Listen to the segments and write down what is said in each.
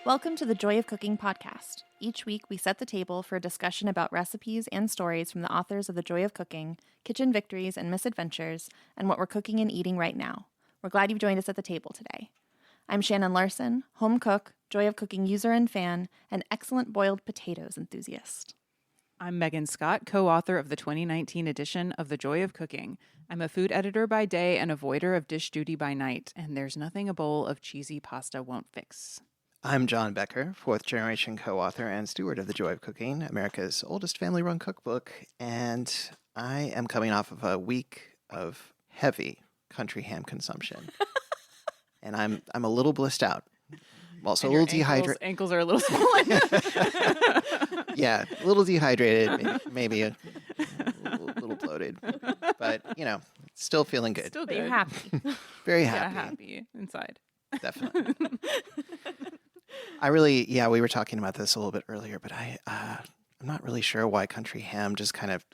Welcome to the Joy of Cooking podcast. Each week, we set the table for a discussion about recipes and stories from the authors of The Joy of Cooking, Kitchen Victories and Misadventures, and what we're cooking and eating right now. We're glad you've joined us at the table today. I'm Shannon Larson, home cook, Joy of Cooking user and fan, and excellent boiled potatoes enthusiast. I'm Megan Scott, co-author of the 2019 edition of The Joy of Cooking. I'm a food editor by day and avoider of dish duty by night, and there's nothing a bowl of cheesy pasta won't fix. I'm John Becker, fourth-generation co-author and steward of The Joy of Cooking, America's oldest family-run cookbook, and I am coming off of a week of heavy country ham consumption, and I'm a little blissed out. I'm also a little dehydrated. Ankles are a little swollen. Yeah, a little dehydrated, maybe a little bloated, but still feeling good. Still good. But you're happy. Very Yeah, happy. happy inside. Definitely. We were talking about this a little bit earlier, but I'm not really sure why country ham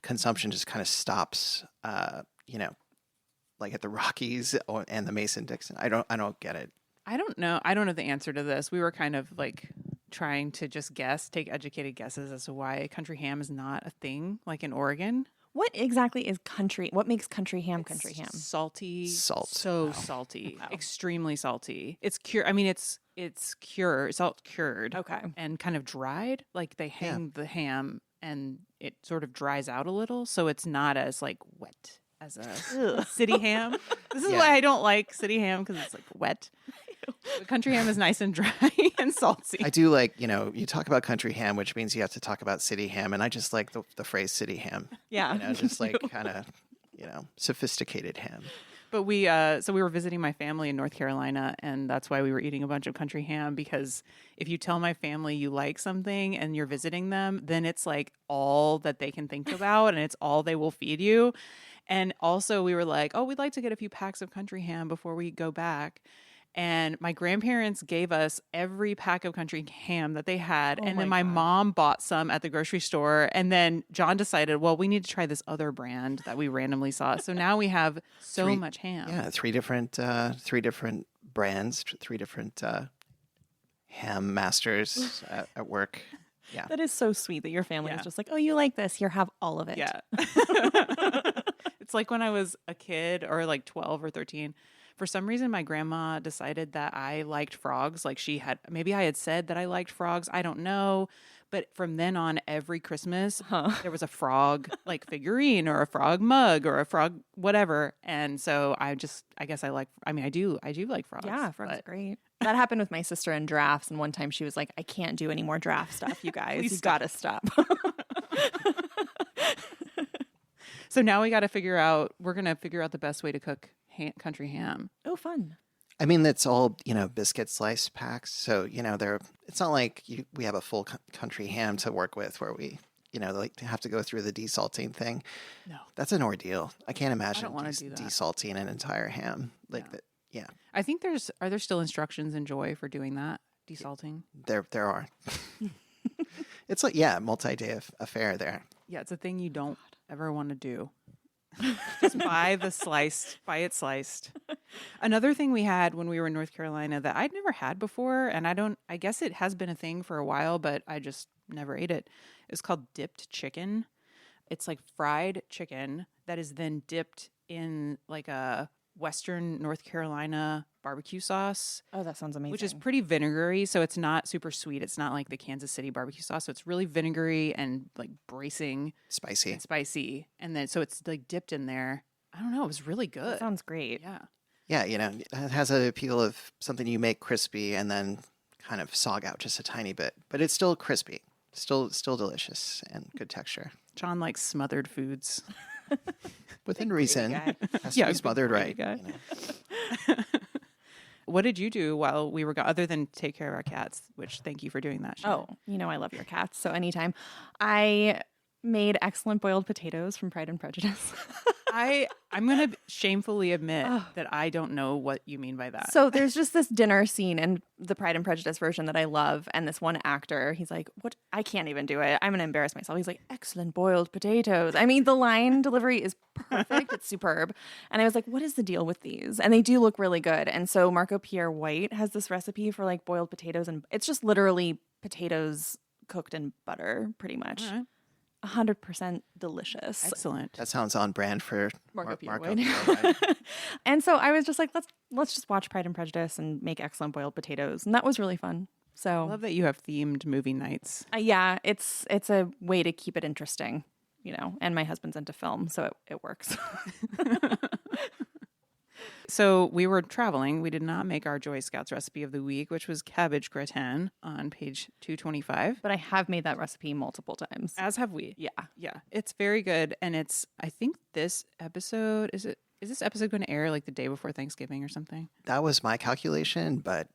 consumption just kind of stops, like at the Rockies and the Mason-Dixon. I don't get it. I don't know. I don't know the answer to this. We were kind of like trying to just take educated guesses as to why country ham is not a thing, like in Oregon. What exactly is country? What makes country ham country ham? Salty. Salt. So salty. Wow. Extremely salty. It's salt cured. Okay. And kind of dried. Like they hang the ham and it sort of dries out a little. So it's not as like wet as a city ham. This is why I don't like city ham, because it's like wet. But country ham is nice and dry and salty. I do like, you talk about country ham, which means you have to talk about city ham. And I just like the phrase city ham. Yeah. Just like kind of, sophisticated ham. But we were visiting my family in North Carolina, and that's why we were eating a bunch of country ham, because if you tell my family you like something and you're visiting them, then it's like all that they can think about and it's all they will feed you. And also we were like, oh, we'd like to get a few packs of country ham before we go back. And my grandparents gave us every pack of country ham that they had. And then my mom bought some at the grocery store. And then John decided, well, we need to try this other brand that we randomly saw. So now we have much ham. Yeah, three different brands, three different ham masters at work. Yeah. That is so sweet that your family is just like, oh, you like this? Here, have all of it. Yeah. It's like when I was a kid, or like 12 or 13. For some reason, my grandma decided that I liked frogs. Like maybe I had said that I liked frogs. I don't know. But from then on, every Christmas, there was a frog like figurine or a frog mug or a frog whatever. And so I do like frogs. Yeah, frogs are great. That happened with my sister in drafts. And one time she was like, I can't do any more draft stuff, you guys. You got to stop. So now we're going to figure out the best way to cook country ham. Oh, fun. I mean, it's all, biscuit slice packs. So, it's not like we have a full country ham to work with where we, have to go through the desalting thing. No. That's an ordeal. I can't imagine I don't want to do that. Desalting an entire ham like that. Yeah. I think are there still instructions in Joy for doing that? Desalting? There are. It's like, multi-day affair there. Yeah, it's a thing you don't ever want to do. Just buy it sliced. Another thing we had when we were in North Carolina that I'd never had before, and I guess it has been a thing for a while, but I just never ate it. It's called dipped chicken. It's like fried chicken that is then dipped in like a Western North Carolina barbecue sauce. Oh, that sounds amazing. Which is pretty vinegary, so it's not super sweet. It's not like the Kansas City barbecue sauce. So it's really vinegary and like bracing. Spicy. And then so it's like dipped in there. I don't know. It was really good. That sounds great. Yeah. Yeah, it has an appeal of something you make crispy and then kind of sog out just a tiny bit. But it's still crispy. Still delicious and good texture. John likes smothered foods. Within reason. Has to be smothered right. What did you do while we were gone, other than take care of our cats, which thank you for doing that, Shannon. Oh, I love your cats, so anytime. I made excellent boiled potatoes from Pride and Prejudice. I'm going to shamefully admit that I don't know what you mean by that. So there's just this dinner scene in the Pride and Prejudice version that I love. And this one actor, he's like, what? I can't even do it. I'm going to embarrass myself. He's like, excellent boiled potatoes. I mean, the line delivery is perfect. It's superb. And I was like, what is the deal with these? And they do look really good. And so Marco Pierre White has this recipe for like boiled potatoes, and it's just literally potatoes cooked in butter, pretty much. All right. 100% delicious. Excellent. That sounds on brand for Marco Pierre Marco White. Pierre White. And so I was just like, let's just watch Pride and Prejudice and make excellent boiled potatoes. And that was really fun. I So love that you have themed movie nights. yeah, it's a way to keep it interesting, and my husband's into film, so it works. So we were traveling. We did not make our Joy Scouts recipe of the week, which was cabbage gratin on page 225. But I have made that recipe multiple times. As have we. Yeah. Yeah. It's very good. And I think this episode, is this episode going to air like the day before Thanksgiving or something? That was my calculation, but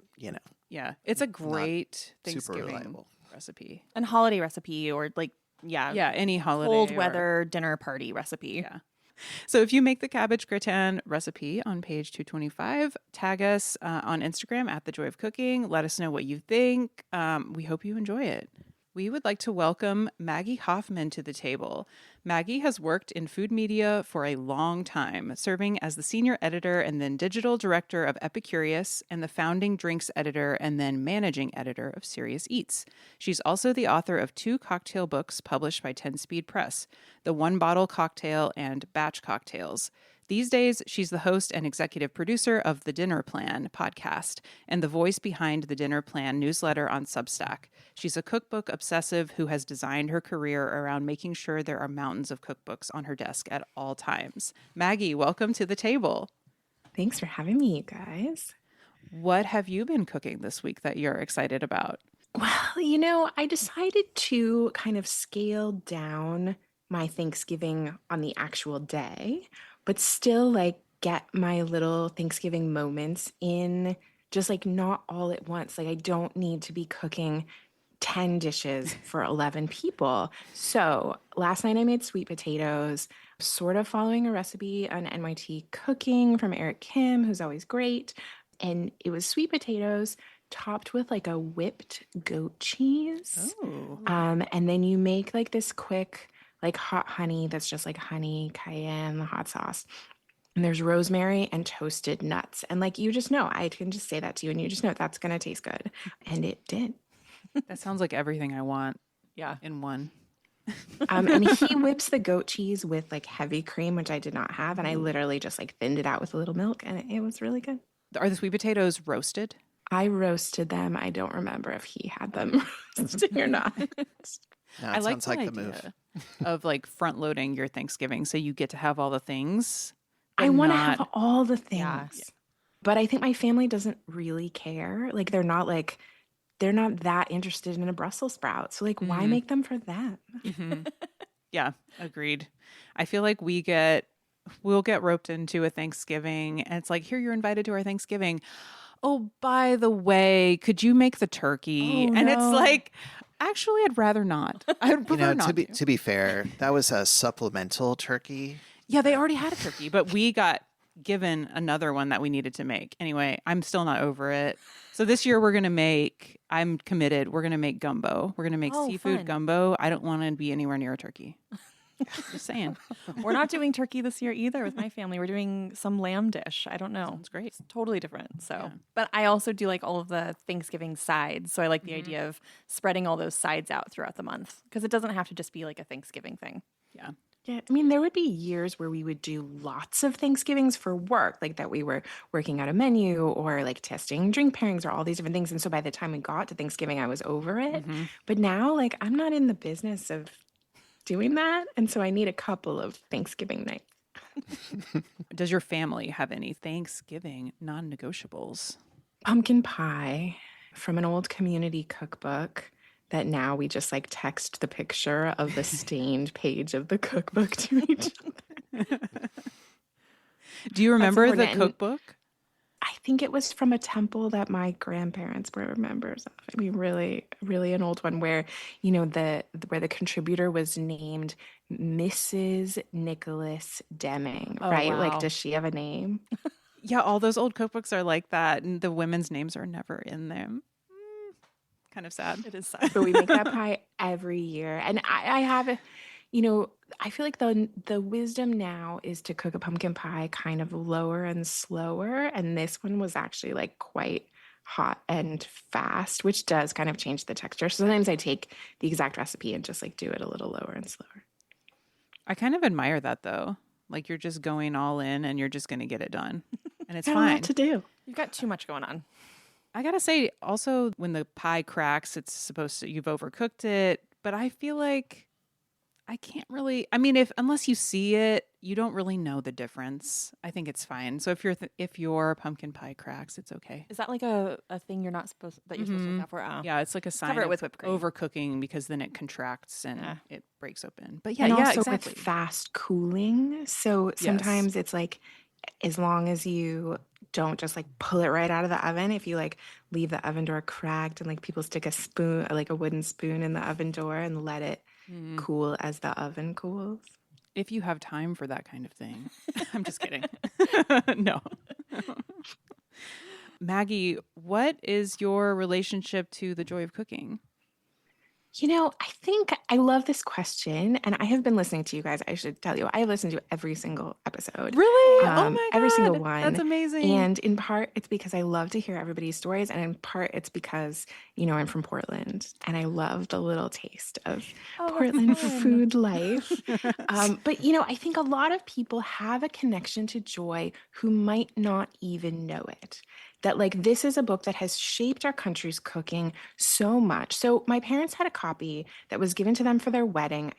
Yeah. It's a great super Thanksgiving reliable recipe. And holiday recipe, or like, Yeah. Any holiday. cold or- weather dinner party recipe. Yeah. So if you make the cabbage gratin recipe on page 225, tag us on Instagram at The Joy of Cooking. Let us know what you think. We hope you enjoy it. We would like to welcome Maggie Hoffman to the table. Maggie has worked in food media for a long time, serving as the senior editor and then digital director of Epicurious and the founding drinks editor and then managing editor of Serious Eats. She's also the author of 2 cocktail books published by 10 Speed Press, The One Bottle Cocktail and Batch Cocktails. These days, she's the host and executive producer of The Dinner Plan podcast and the voice behind the Dinner Plan newsletter on Substack. She's a cookbook obsessive who has designed her career around making sure there are mountains of cookbooks on her desk at all times. Maggie, welcome to the table. Thanks for having me, you guys. What have you been cooking this week that you're excited about? Well, I decided to kind of scale down my Thanksgiving on the actual day, but still like get my little Thanksgiving moments in, just like not all at once. Like I don't need to be cooking 10 dishes for 11 people. So last night I made sweet potatoes, sort of following a recipe on NYT Cooking from Eric Kim, who's always great. And it was sweet potatoes topped with like a whipped goat cheese. Oh. And then you make like this quick, like hot honey that's just like honey, cayenne, the hot sauce. And there's rosemary and toasted nuts. And like, you just know, I can just say that to you and you just know that's going to taste good. And it did. That sounds like everything I want Yeah. in one. And he whips the goat cheese with like heavy cream, which I did not have. And I literally just like thinned it out with a little milk and it was really good. Are the sweet potatoes roasted? I roasted them. I don't remember if he had them roasted or not. No, I it like sounds like that the move. idea of like front loading your Thanksgiving so you get to have all the things. I but want to not- have all the things. Yeah. But I think my family doesn't really care. Like they're not that interested in a Brussels sprout. So like why Mhm. make them for them? Mhm. Yeah, agreed. I feel like we'll get roped into a Thanksgiving and it's like, here, you're invited to our Thanksgiving. Oh, by the way, could you make the turkey? Oh, and it's no. like, actually, I'd rather not. I'd prefer not to be fair, that was a supplemental turkey. Yeah, they already had a turkey, but we got given another one that we needed to make. Anyway, I'm still not over it. So this year I'm committed. We're going to make gumbo. We're going to make Oh, seafood fun. gumbo. I don't want to be anywhere near a turkey. Just saying. We're not doing turkey this year either with my family. We're doing some lamb dish. I don't know. Sounds great. It's totally different. So, Yeah. but I also do like all of the Thanksgiving sides. So I like the Mhm. idea of spreading all those sides out throughout the month because it doesn't have to just be like a Thanksgiving thing. Yeah. Yeah, I mean, there would be years where we would do lots of Thanksgivings for work, like that we were working out a menu or like testing drink pairings or all these different things. And so by the time we got to Thanksgiving, I was over it. Mhm. But now, like, I'm not in the business of doing that. And so I need a couple of Thanksgiving nights. Does your family have any Thanksgiving non-negotiables? Pumpkin pie from an old community cookbook that now we just like text the picture of the stained page of the cookbook to each other. Do you remember the important. And- cookbook? I think it was from a temple that my grandparents were members of. I mean, really, really an old one where, where the contributor was named Mrs. Nicholas Deming, Oh, right? wow. Like, does she have a name? Yeah, all those old cookbooks are like that, and the women's names are never in them. Kind of sad. It is sad. But we make that pie every year. And I have, I feel like the wisdom now is to cook a pumpkin pie kind of lower and slower. And this one was actually like quite hot and fast, which does kind of change the texture. So sometimes I take the exact recipe and just like do it a little lower and slower. I kind of admire that though. Like you're just going all in and you're just going to get it done. And it's I don't know fine. what to do. You've got too much going on. I got to say also when the pie cracks, it's supposed to, you've overcooked it. But I feel like I can't really, I mean, unless you see it, you don't really know the difference. I think it's fine. So if your pumpkin pie cracks, it's okay. Is that like a thing you're supposed to look out for? Oh. Yeah, it's like a sign Cover it of with whipped cream. overcooking because then it contracts and it breaks open. But And also exactly. with fast cooling. So sometimes it's like, as long as you don't just like pull it right out of the oven, if you like leave the oven door cracked and like people stick a spoon, like a wooden spoon in the oven door and let it cool as the oven cools. If you have time for that kind of thing. I'm just kidding. No. Maggie, what is your relationship to the joy of cooking? I think I love this question, and I have been listening to you guys. I should tell you, I have listened to every single episode. Really? Oh my God. Every single one. That's amazing. And in part, it's because I love to hear everybody's stories, and in part, it's because, I'm from Portland, and I love the little taste of Portland food life. But, I think a lot of people have a connection to joy who might not even know it. That like this is a book that has shaped our country's cooking so much. So my parents had a copy that was given to them for their wedding.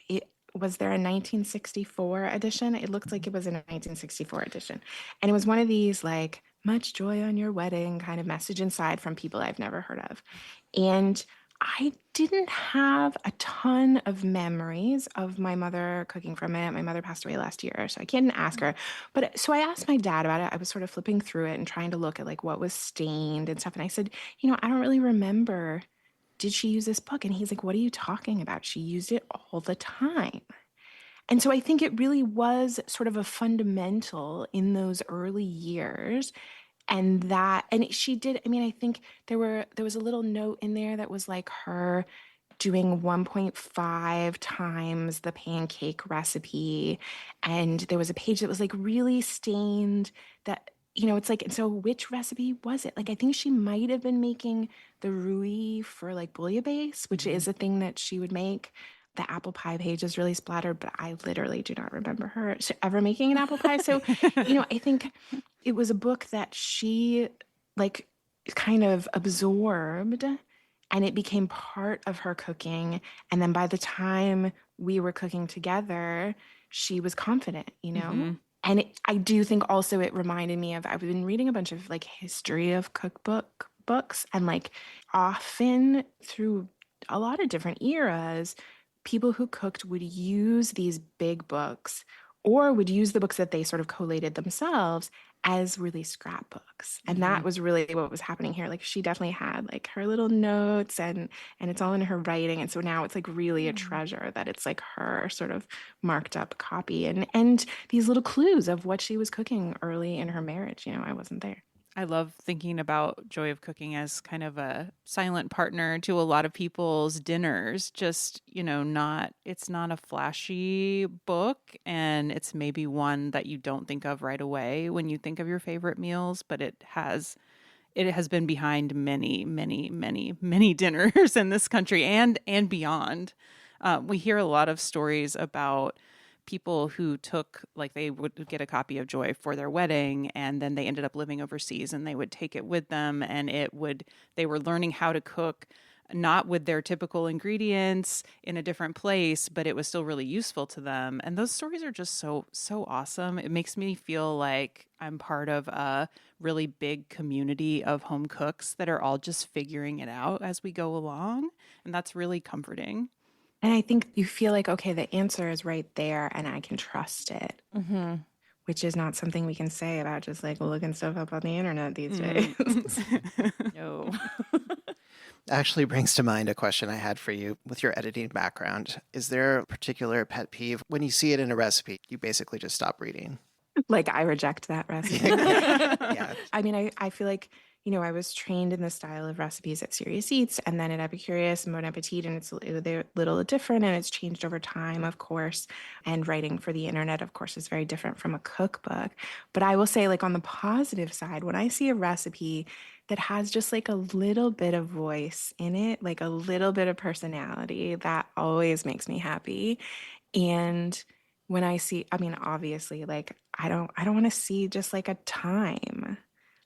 Was there a 1964 edition? It looked like it was in a 1964 edition. And it was one of these like much joy on your wedding kind of message inside from people I've never heard of. And I didn't have a ton of memories of my mother cooking from it. My mother passed away last year, so I couldn't ask her. But so I asked my dad about it. I was sort of flipping through it and trying to look at like what was stained and stuff. And I said, I don't really remember. Did she use this book? And he's like, what are you talking about? She used it all the time. And so I think it really was sort of a fundamental in those early years. And she did, I think there was a little note in there that was like her doing 1.5 times the pancake recipe. And there was a page that was like really stained that, it's like, and so which recipe was it? Like, I think she might have been making the roux for like bouillabaisse, which is a thing that she would make. The apple pie page is really splattered, but I literally do not remember her ever making an apple pie. So, I think it was a book that she like kind of absorbed and it became part of her cooking. And then by the time we were cooking together, she was confident, And I do think also it reminded me of, I've been reading a bunch of like history of cookbook books and like often through a lot of different eras, people who cooked would use these big books or would use the books that they sort of collated themselves as really scrapbooks. And that was really what was happening here. Like she definitely had like her little notes and it's all in her writing. And so now it's like really a treasure that it's like her sort of marked up copy and these little clues of what she was cooking early in her marriage. I wasn't there. I love thinking about joy of cooking as kind of a silent partner to a lot of people's dinners. Just, it's not a flashy book and it's maybe one that you don't think of right away when you think of your favorite meals, but it has been behind many, many, many, many dinners in this country and beyond. We hear a lot of stories about people who took, like they would get a copy of Joy for their wedding and then they ended up living overseas and they would take it with them and they were learning how to cook not with their typical ingredients in a different place, but it was still really useful to them. And those stories are just so awesome. It makes me feel like I'm part of a really big community of home cooks that are all just figuring it out as we go along. And that's really comforting. And I think you feel like, okay, the answer is right there and I can trust it, which is not something we can say about just like looking stuff up on the internet these days. No. Actually brings to mind a question I had for you with your editing background. Is there a particular pet peeve when you see it in a recipe, you basically just stop reading? Like I reject that recipe. Yeah. I mean, I feel like, I was trained in the style of recipes at Serious Eats and then at Epicurious and Bon Appetit, and they're a little different and it's changed over time, of course. And writing for the internet, of course, is very different from a cookbook. But I will say, like, on the positive side, when I see a recipe that has just like a little bit of voice in it, like a little bit of personality, that always makes me happy. And when I see, I mean, obviously, like I don't want to see just like a time.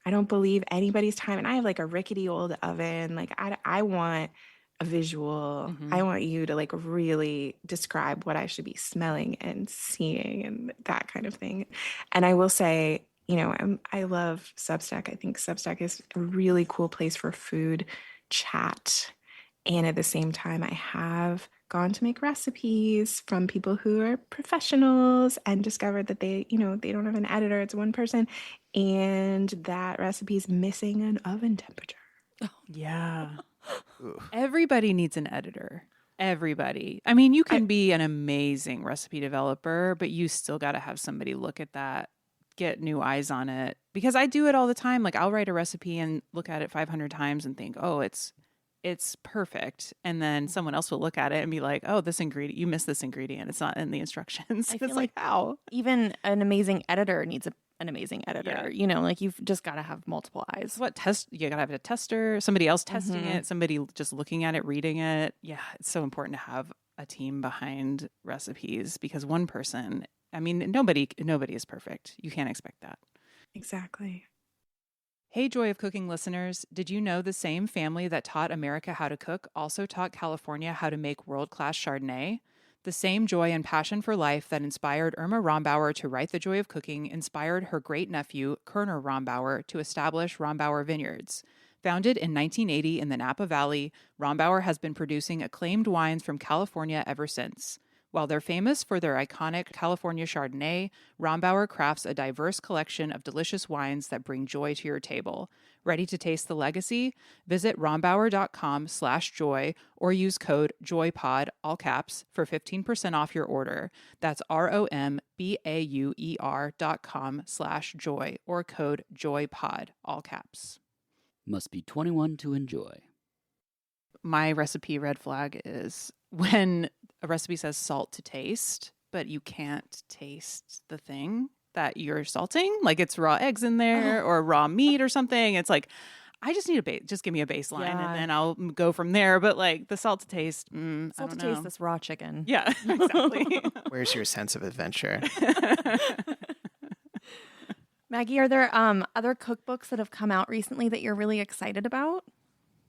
I don't believe anybody's time. And I have like a rickety old oven. Like I want a visual. I want you to like really describe what I should be smelling and seeing and that kind of thing. And I will say, I love Substack. I think Substack is a really cool place for food chat. And at the same time, I have gone to make recipes from people who are professionals and discovered that they don't have an editor, it's one person, and that recipe is missing an oven temperature. Yeah. Ooh. Everybody needs an editor. Everybody. I mean, you can be an amazing recipe developer, but you still got to have somebody look at that, get new eyes on it. Because I do it all the time. Like, I'll write a recipe and look at it 500 times and think, oh, it's perfect. And then someone else will look at it and be like, oh, this ingredient, you missed this ingredient. It's not in the instructions. I feel It's like how? even an amazing editor needs an amazing editor. Like you've just got to have multiple eyes. You gotta have a tester, somebody else testing it, somebody just looking at it, reading it. Yeah, it's so important to have a team behind recipes because one person, I mean, nobody is perfect. You can't expect that. Exactly. Hey, Joy of Cooking listeners, did you know the same family that taught America how to cook also taught California how to make world-class Chardonnay? The same joy and passion for life that inspired Irma Rombauer to write The Joy of Cooking inspired her great-nephew, Kerner Rombauer, to establish Rombauer Vineyards. Founded in 1980 in the Napa Valley, Rombauer has been producing acclaimed wines from California ever since. While they're famous for their iconic California Chardonnay, Rombauer crafts a diverse collection of delicious wines that bring joy to your table. Ready to taste the legacy? Visit rombauer.com/joy or use code JOYPOD, all caps, for 15% off your order. That's ROMBAUER.com/joy or code JOYPOD, all caps. Must be 21 to enjoy. My recipe red flag is when a recipe says salt to taste, but you can't taste the thing that you're salting. Like it's raw eggs in there or raw meat or something. It's like, I just need just give me a baseline and then I'll go from there. But like the salt to taste, Salt I to don't taste know. this raw chicken. Yeah, exactly. Where's your sense of adventure? Maggie, are there other cookbooks that have come out recently that you're really excited about?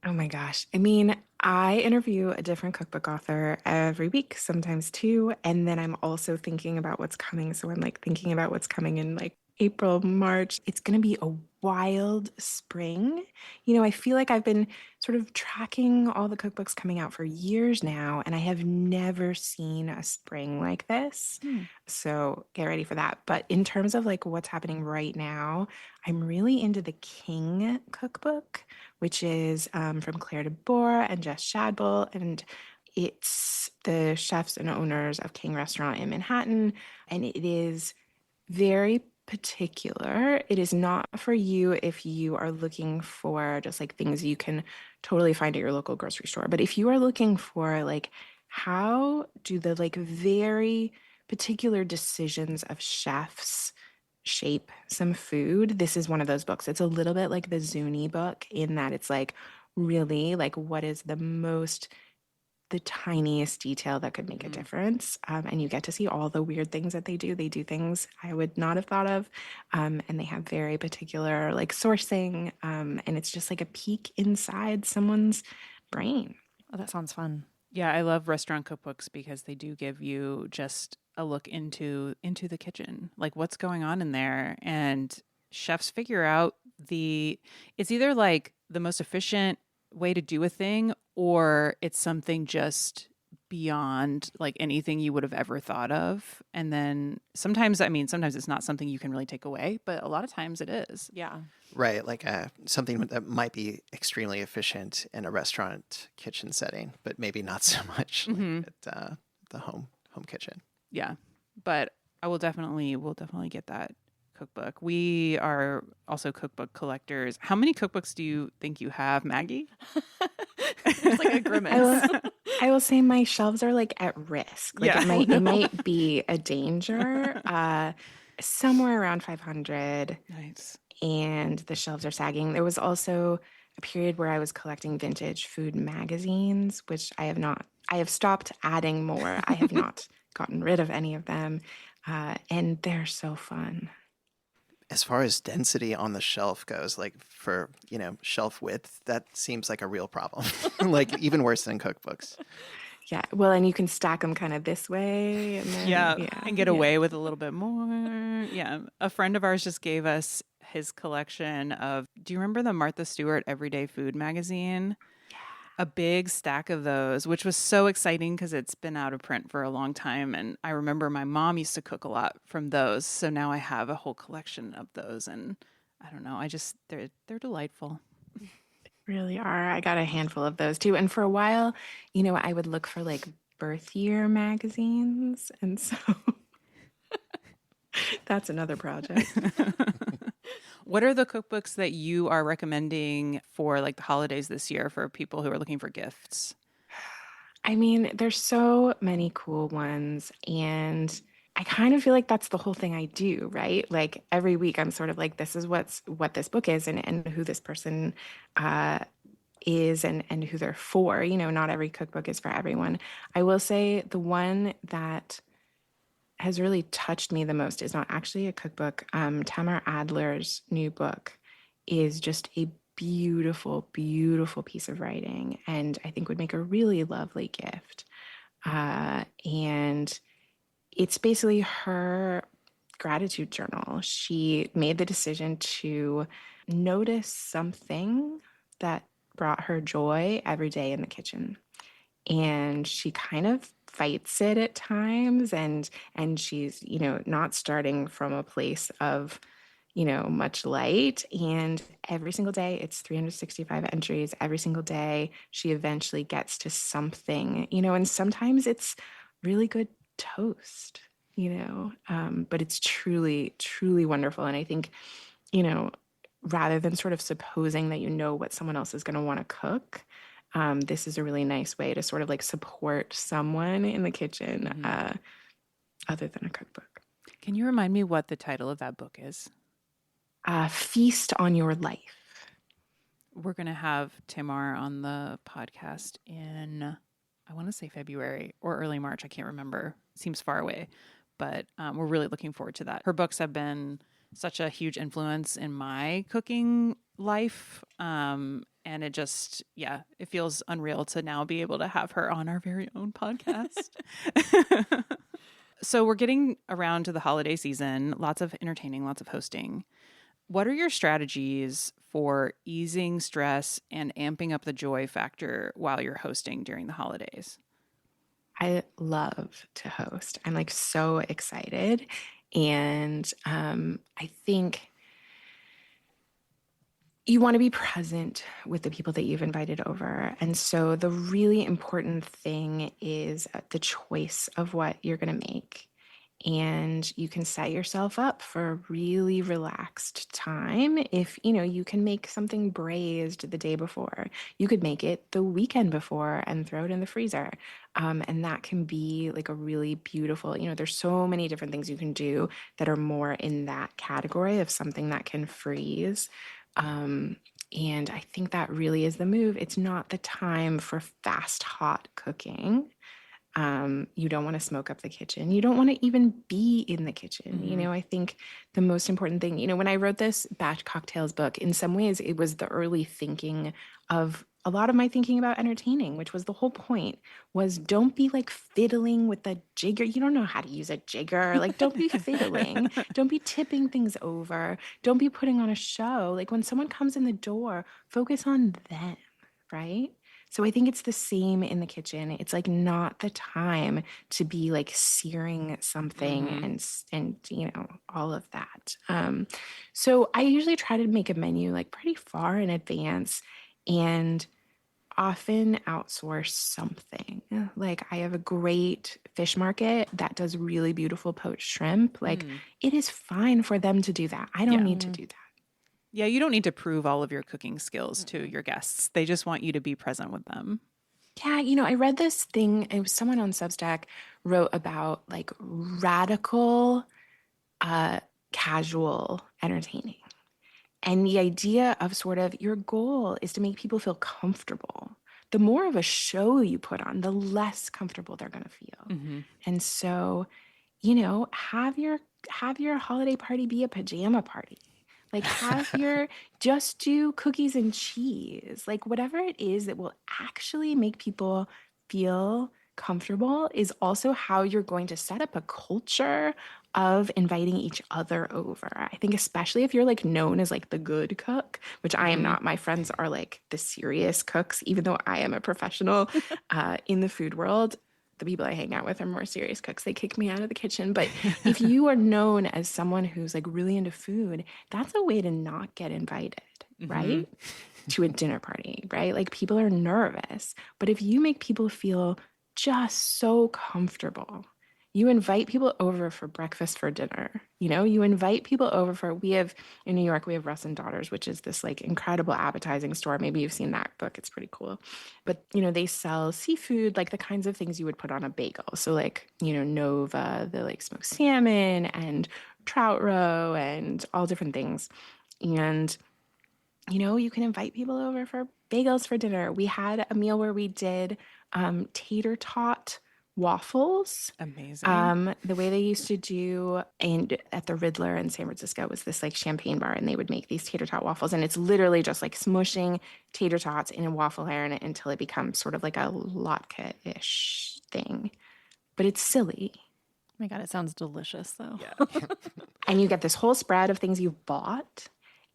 Oh my gosh. I mean, I interview a different cookbook author every week, sometimes two. And then I'm also thinking about what's coming. So I'm like thinking about what's coming in like April, March. It's going to be a wild spring. I feel like I've been sort of tracking all the cookbooks coming out for years now, and I have never seen a spring like this. So get ready for that. But in terms of like what's happening right now, I'm really into the King cookbook, which is from Claire de Boer and Jess Shadbolt. And it's the chefs and owners of King Restaurant in Manhattan. And it is very particular. It is not for you if you are looking for just like things you can totally find at your local grocery store. But if you are looking for like how do the like very particular decisions of chefs shape some food, this is one of those books. It's a little bit like the Zuni book in that it's like really like what is the tiniest detail that could make a difference. And you get to see all the weird things that they do. They do things I would not have thought of. And they have very particular like sourcing. And it's just like a peek inside someone's brain. Oh, that sounds fun. Yeah, I love restaurant cookbooks because they do give you just a look into the kitchen, like what's going on in there, and chefs figure out it's either like the most efficient way to do a thing or it's something just beyond like anything you would have ever thought of. And then sometimes it's not something you can really take away, but a lot of times it is. Yeah. Right, like something that might be extremely efficient in a restaurant kitchen setting, but maybe not so much like at the home kitchen. Yeah, but we'll definitely get that cookbook. We are also cookbook collectors. How many cookbooks do you think you have, Maggie? There's like a grimace. I will say my shelves are like at risk. Like Yeah. it might be a danger. Somewhere around 500. Nice. And the shelves are sagging. There was also a period where I was collecting vintage food magazines, which I have not. I have stopped adding more. I have not gotten rid of any of them, and they're so fun. As far as density on the shelf goes, like for, shelf width, that seems like a real problem. Like even worse than cookbooks. Yeah, well, and you can stack them kind of this way, and then, And get away with a little bit more. Yeah. A friend of ours just gave us his collection of, do you remember the Martha Stewart Everyday Food magazine? A big stack of those, which was so exciting because it's been out of print for a long time. And I remember my mom used to cook a lot from those. So now I have a whole collection of those. And I don't know, they're delightful. Really are. I got a handful of those too. And for a while, I would look for like birth year magazines. And so that's another project. What are the cookbooks that you are recommending for like the holidays this year for people who are looking for gifts? I mean, there's so many cool ones. And I kind of feel like that's the whole thing I do, right? Like every week I'm sort of like, this is what this book is and who this person is and who they're for. Not every cookbook is for everyone. I will say the one that has really touched me the most is not actually a cookbook. Tamar Adler's new book is just a beautiful, beautiful piece of writing, and I think would make a really lovely gift. And it's basically her gratitude journal. She made the decision to notice something that brought her joy every day in the kitchen. And she kind of fights it at times, and she's not starting from a place of much light. And every single day, it's 365 entries. Every single day she eventually gets to something, and sometimes it's really good toast, but it's truly, truly wonderful. And I think, rather than sort of supposing that what someone else is going to want to cook, this is a really nice way to sort of like support someone in the kitchen, other than a cookbook. Can you remind me what the title of that book is? Feast on Your Life. We're going to have Tamar on the podcast in, I want to say February or early March. I can't remember. Seems far away, but we're really looking forward to that. Her books have been such a huge influence in my cooking life. And it just, it feels unreal to now be able to have her on our very own podcast. So we're getting around to the holiday season, lots of entertaining, lots of hosting. What are your strategies for easing stress and amping up the joy factor while you're hosting during the holidays? I love to host. I'm like so excited. And I think you want to be present with the people that you've invited over. And so the really important thing is the choice of what you're going to make. And you can set yourself up for a really relaxed time if, you can make something braised the day before. You could make it the weekend before and throw it in the freezer. And that can be like a really beautiful, there's so many different things you can do that are more in that category of something that can freeze. And I think that really is the move. It's not the time for fast, hot cooking. You don't want to smoke up the kitchen. You don't want to even be in the kitchen. I think the most important thing, when I wrote this Batch Cocktails book, in some ways it was the early thinking of a lot of my thinking about entertaining, which was the whole point, was don't be like fiddling with the jigger. You don't know how to use a jigger. Like, don't be fiddling. Don't be tipping things over. Don't be putting on a show. Like when someone comes in the door, focus on them, right? So I think it's the same in the kitchen. It's like not the time to be like searing something and all of that. So I usually try to make a menu like pretty far in advance, and often outsource something. Like I have a great fish market that does really beautiful poached shrimp. Like it is fine for them to do that. I don't need to do that. Yeah, you don't need to prove all of your cooking skills to your guests. They just want you to be present with them. Yeah, I read this thing. It was someone on Substack wrote about like radical casual entertaining. And the idea of sort of your goal is to make people feel comfortable. The more of a show you put on, the less comfortable they're going to feel. And so, have your holiday party be a pajama party. Like just do cookies and cheese. Like whatever it is that will actually make people feel comfortable is also how you're going to set up a culture of inviting each other over. I think especially if you're like known as like the good cook, which I am not. My friends are like the serious cooks, even though I am a professional in the food world. The people I hang out with are more serious cooks. They kick me out of the kitchen. But if you are known as someone who's like really into food, that's a way to not get invited, right? To a dinner party, right? Like people are nervous. But if you make people feel just so comfortable, you invite people over for breakfast, for dinner. You invite people over in New York, we have Russ and Daughters, which is this like incredible appetizing store. Maybe you've seen that book. It's pretty cool. But, they sell seafood, like the kinds of things you would put on a bagel. So like, Nova, the like smoked salmon and trout roe and all different things. And, you can invite people over for bagels for dinner. We had a meal where we did tater tot waffles. Amazing. The way they used to do at the Riddler in San Francisco was this like champagne bar, and they would make these tater tot waffles, and it's literally just like smushing tater tots in a waffle iron until it becomes sort of like a latke-ish thing. But it's silly. Oh my God, it sounds delicious though. Yeah. And you get this whole spread of things you've bought,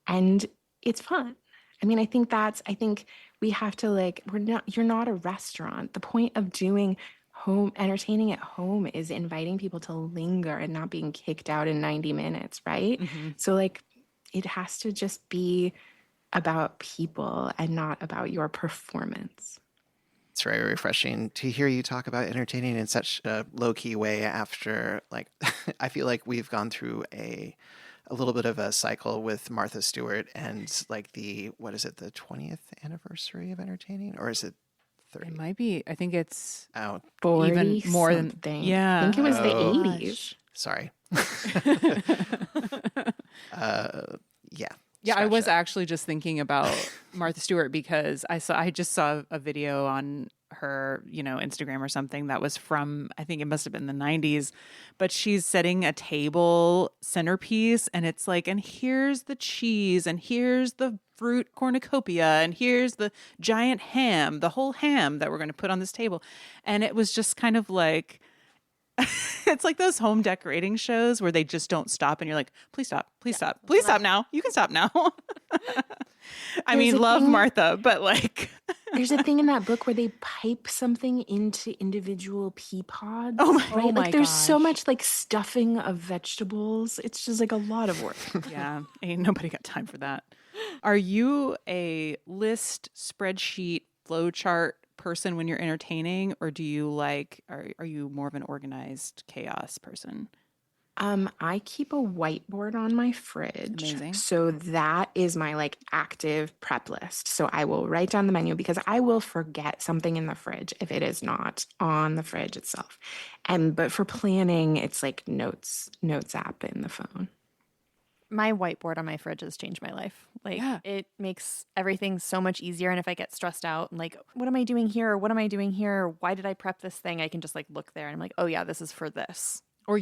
and it's fun. I mean, I think we have to like, you're not a restaurant. The point of doing home entertaining at home is inviting people to linger and not being kicked out in 90 minutes, right? So like it has to just be about people and not about your performance. It's very refreshing to hear you talk about entertaining in such a low-key way after, like, I feel like we've gone through a little bit of a cycle with Martha Stewart and like the 20th anniversary of entertaining, or is it 30? It might be. I think it's 40 even more something. than. Yeah. I think it was the Oh. 80s. Sorry. Yeah. Yeah, I Scratch was that. actually just thinking about Martha Stewart because I just saw a video on her, Instagram or something that was from, I think it must have been the 90s, but she's setting a table centerpiece and it's like, and here's the cheese and here's the fruit cornucopia and here's the giant ham, the whole ham that we're going to put on this table. And it was just kind of like, it's like those home decorating shows where they just don't stop and you're like, please stop now. You can stop now. I mean, love Martha, but like there's a thing in that book where they pipe something into individual pea pods. Oh my like there's so gosh. much like stuffing of vegetables. It's just like a lot of work. yeah, ain't nobody got time for that. Are you a list, spreadsheet, flowchart person when you're entertaining, or do you are you more of an organized chaos person? I keep a whiteboard on my fridge. Amazing. So that is my like active prep list. So I will write down the menu because I will forget something in the fridge if it is not on the fridge itself. But for planning, it's like notes app in the phone. My whiteboard on my fridge has changed my life. Like it makes everything so much easier. And if I get stressed out and like, what am I doing here? Or what am I doing here? Or why did I prep this thing? I can just like look there and I'm like, oh yeah, this is for this. Or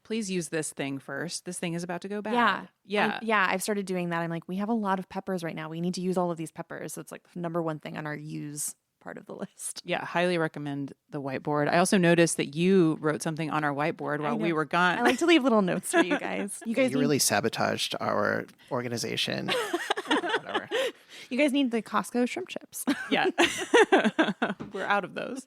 please use this thing first. This thing is about to go bad. Yeah. I've started doing that. I'm like, we have a lot of peppers right now. We need to use all of these peppers. So it's like the number one thing on our use part of the list. Yeah, highly recommend the whiteboard. I also noticed that you wrote something on our whiteboard while we were gone. I like to leave little notes for you guys. You really sabotaged our organization. Whatever. You guys need the Costco shrimp chips. Yeah. We're out of those.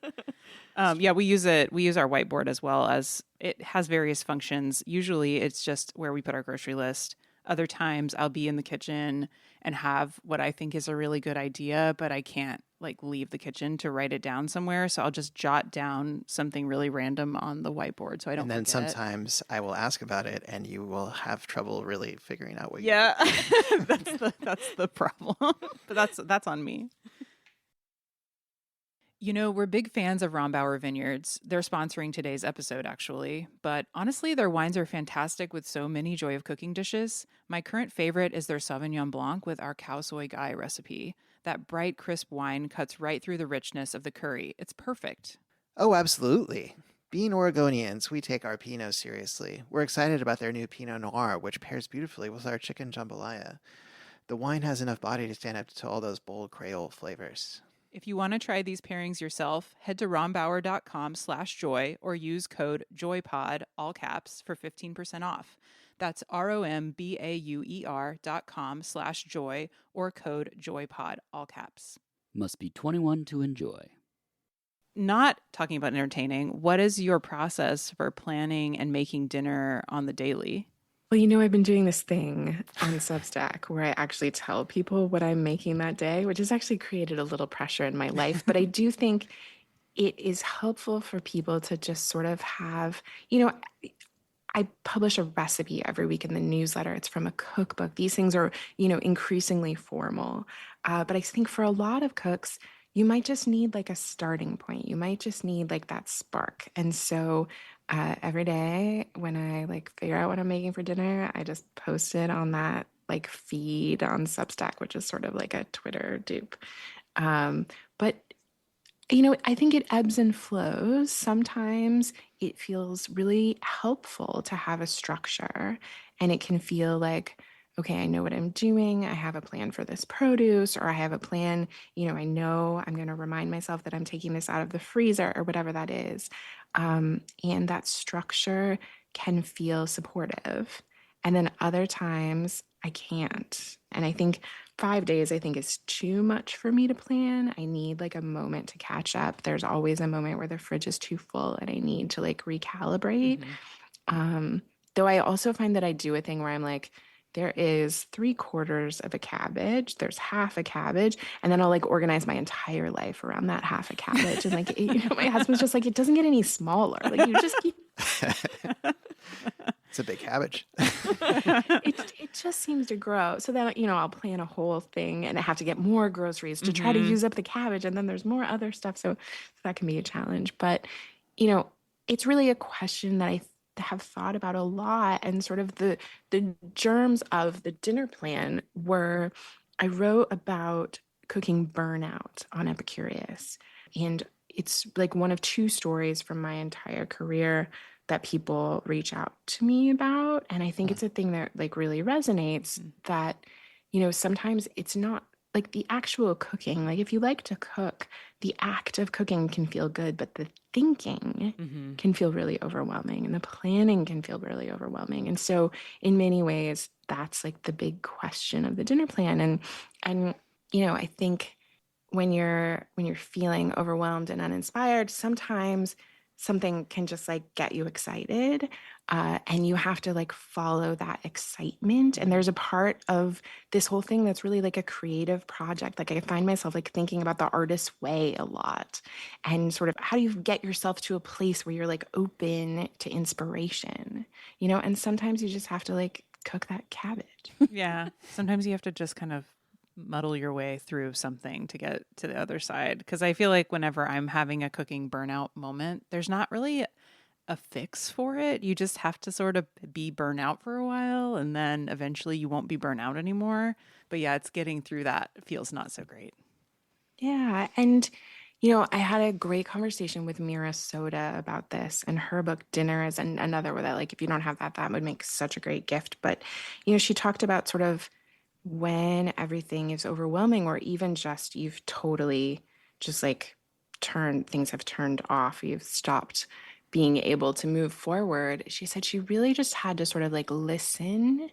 We use it. We use our whiteboard as well, as it has various functions. Usually it's just where we put our grocery list. Other times I'll be in the kitchen and have what I think is a really good idea, but I can't like leave the kitchen to write it down somewhere. So I'll just jot down something really random on the whiteboard so I don't And then forget. sometimes I will ask about it, and you will have trouble really figuring out what. Yeah, that's the problem. But that's on me. You know, we're big fans of Rombauer Vineyards. They're sponsoring today's episode, actually. But honestly, their wines are fantastic with so many Joy of Cooking dishes. My current favorite is their Sauvignon Blanc with our cow soy gai recipe. That bright, crisp wine cuts right through the richness of the curry. It's perfect. Oh, absolutely. Being Oregonians, we take our Pinot seriously. We're excited about their new Pinot Noir, which pairs beautifully with our chicken jambalaya. The wine has enough body to stand up to all those bold Creole flavors. If you want to try these pairings yourself, head to rombauer.com/joy or use code JOYPOD, all caps, for 15% off. That's ROMBAUER.com/joy or code JOYPOD, all caps. Must be 21 to enjoy. Not talking about entertaining, what is your process for planning and making dinner on the daily? Well, I've been doing this thing on Substack where I actually tell people what I'm making that day, which has actually created a little pressure in my life. But I do think it is helpful for people to just sort of have, I publish a recipe every week in the newsletter. It's from a cookbook. These things are, increasingly formal. But I think for a lot of cooks, you might just need like a starting point. You might just need like that spark. And so every day when I like figure out what I'm making for dinner, I just post it on that like feed on Substack, which is sort of like a Twitter dupe. But I think it ebbs and flows. Sometimes it feels really helpful to have a structure, and it can feel like, okay, I know what I'm doing. I have a plan for this produce, or I have a plan, I know I'm going to remind myself that I'm taking this out of the freezer or whatever that is. And that structure can feel supportive. And then other times I can't. And I think 5 days, I think, is too much for me to plan. I need like a moment to catch up. There's always a moment where the fridge is too full and I need to like recalibrate. Though I also find that I do a thing where I'm like, there is 3/4 of a cabbage, there's half a cabbage, and then I'll like organize my entire life around that half a cabbage. And like, my husband's just like, it doesn't get any smaller. Like you just keep. It's a big cabbage. It just seems to grow. So then, I'll plan a whole thing and I have to get more groceries to try to use up the cabbage. And then there's more other stuff. So that can be a challenge. But, it's really a question that I have thought about a lot. And sort of the germs of the dinner plan were, I wrote about cooking burnout on Epicurious. And it's like one of 2 stories from my entire career that people reach out to me about. And I think it's a thing that like really resonates that, sometimes it's not like the actual cooking. Like if you like to cook, the act of cooking can feel good, but the thinking can feel really overwhelming and the planning can feel really overwhelming. And so in many ways, that's like the big question of the dinner plan. And I think when you're feeling overwhelmed and uninspired, sometimes something can just like get you excited, and you have to like follow that excitement. And there's a part of this whole thing that's really like a creative project. Like I find myself like thinking about the artist's way a lot, and sort of how do you get yourself to a place where you're like open to inspiration, and sometimes you just have to like cook that cabbage. Yeah. Sometimes you have to just kind of muddle your way through something to get to the other side. Because I feel like whenever I'm having a cooking burnout moment, there's not really a fix for it. You just have to sort of be burnout for a while, and then eventually you won't be burnout anymore. But yeah, it's getting through that feels not so great. Yeah. And, I had a great conversation with Mira Soda about this, and her book Dinner is another where that, like, if you don't have that, that would make such a great gift. But, she talked about sort of when everything is overwhelming, or even just you've totally just like things have turned off, you've stopped being able to move forward. She said she really just had to sort of like listen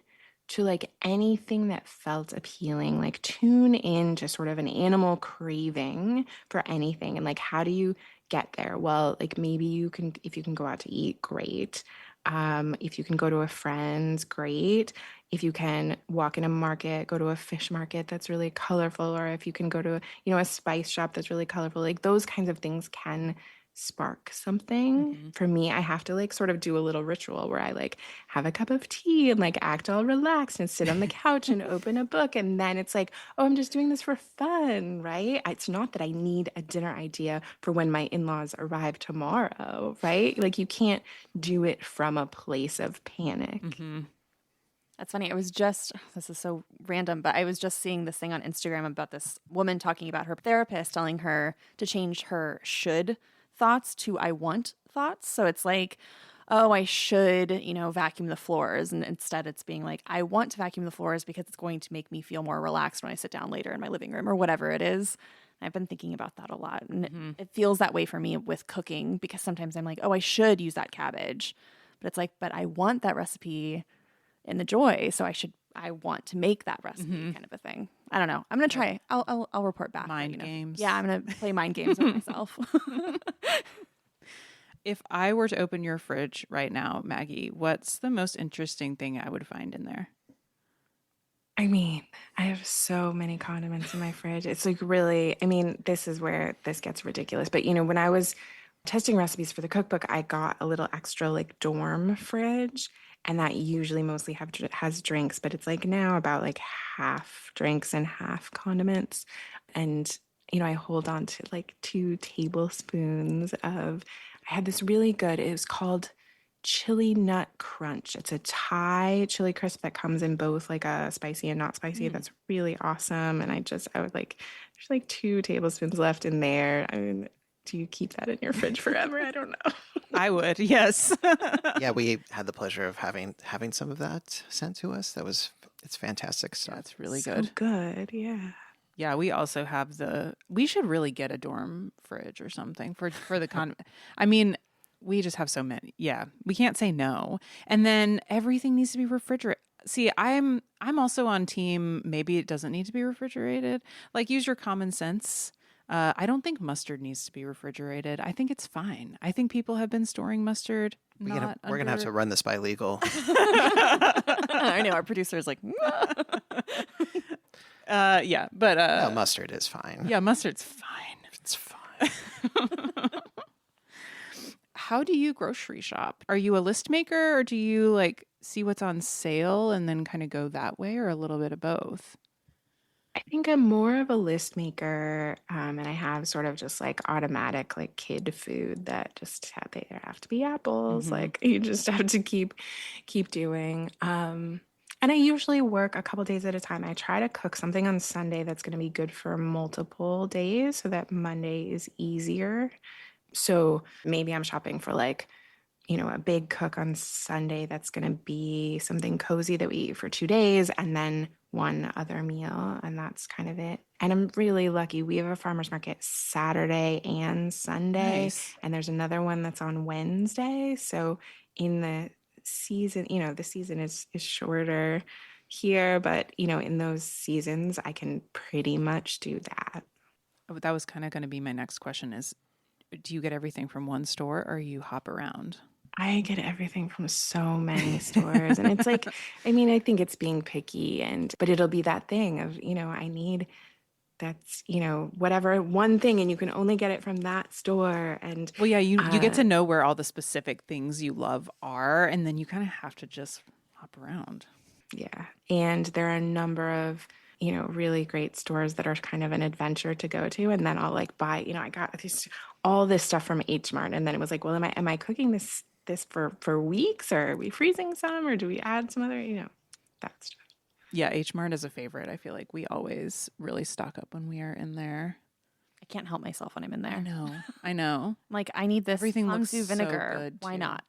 to like anything that felt appealing, like tune in to sort of an animal craving for anything. And like, how do you get there? Well, like maybe if you can go out to eat, great. If you can go to a friend's, great. if you can walk in a market, go to a fish market that's really colorful, or if you can go to, a spice shop that's really colorful, like those kinds of things can spark something. For me, I have to like sort of do a little ritual where I like have a cup of tea and like act all relaxed and sit on the couch and open a book. And then it's like, oh, I'm just doing this for fun, right? It's not that I need a dinner idea for when my in-laws arrive tomorrow, right? Like you can't do it from a place of panic. That's funny. This is so random, but I was just seeing this thing on Instagram about this woman talking about her therapist telling her to change her should thoughts to I want thoughts. So it's like, oh, I should, vacuum the floors. And instead it's being like, I want to vacuum the floors because it's going to make me feel more relaxed when I sit down later in my living room or whatever it is. I've been thinking about that a lot. And it feels that way for me with cooking because sometimes I'm like, oh, I should use that cabbage. But it's like, but I want that recipe in the joy. So I want to make that recipe kind of a thing. I don't know. I'm going to try. I'll report back. Mind games. Yeah, I'm going to play mind games with myself. If I were to open your fridge right now, Maggie, what's the most interesting thing I would find in there? I mean, I have so many condiments in my fridge. It's like really, this is where this gets ridiculous. But, when I was testing recipes for the cookbook, I got a little extra like dorm fridge. And that usually mostly has drinks, but it's like now about like half drinks and half condiments. And, I hold on to like 2 tablespoons of, I had this really good, it was called Chili Nut Crunch. It's a Thai chili crisp that comes in both like a spicy and not spicy. That's really awesome. And I would like, there's like 2 tablespoons left in there. I mean, do you keep that in your fridge forever? I don't know. I would, yes. Yeah, we had the pleasure of having some of that sent to us. It's fantastic stuff. That's really So good. good, yeah. Yeah, we also have we should really get a dorm fridge or something for the we just have so many. Yeah, we can't say no. And then everything needs to be refrigerated. See, I'm also on team maybe it doesn't need to be refrigerated. Like use your common sense. I don't think mustard needs to be refrigerated. I think it's fine. I think people have been storing mustard. We're gonna have to run this by legal. I know our producer is like, yeah, but no, mustard is fine. Yeah, mustard's fine. It's fine. How do you grocery shop? Are you a list maker or do you like see what's on sale and then kind of go that way, or a little bit of both? I think I'm more of a list maker, and I have sort of just like automatic like kid food that just there have to be apples. Like you just have to keep doing. And I usually work a couple days at a time. I try to cook something on Sunday that's going to be good for multiple days, so that Monday is easier. So maybe I'm shopping for like, a big cook on Sunday that's going to be something cozy that we eat for 2 days, and then one other meal, and that's kind of it. And I'm really lucky. We have a farmer's market Saturday and Sunday, Nice. and there's another one that's on Wednesday. So in the season, the season is shorter here, but, in those seasons, I can pretty much do that. Oh, that was kind of going to be my next question is, do you get everything from one store or you hop around? I get everything from so many stores. And it's like, I think it's being picky, but it'll be that thing of, I need that's, whatever one thing, and you can only get it from that store. And well, yeah, you get to know where all the specific things you love are, and then you kind of have to just hop around. Yeah. And there are a number of, really great stores that are kind of an adventure to go to. And then I'll like buy, I got all this stuff from H Mart. And then it was like, well, am I cooking this for weeks, or are we freezing some, or do we add some other, that stuff. Yeah, H Mart is a favorite. I feel like we always really stock up when we are in there. I can't help myself when I'm in there. I know. Like I need this Everything looks ponzu vinegar. so good. Why too. not?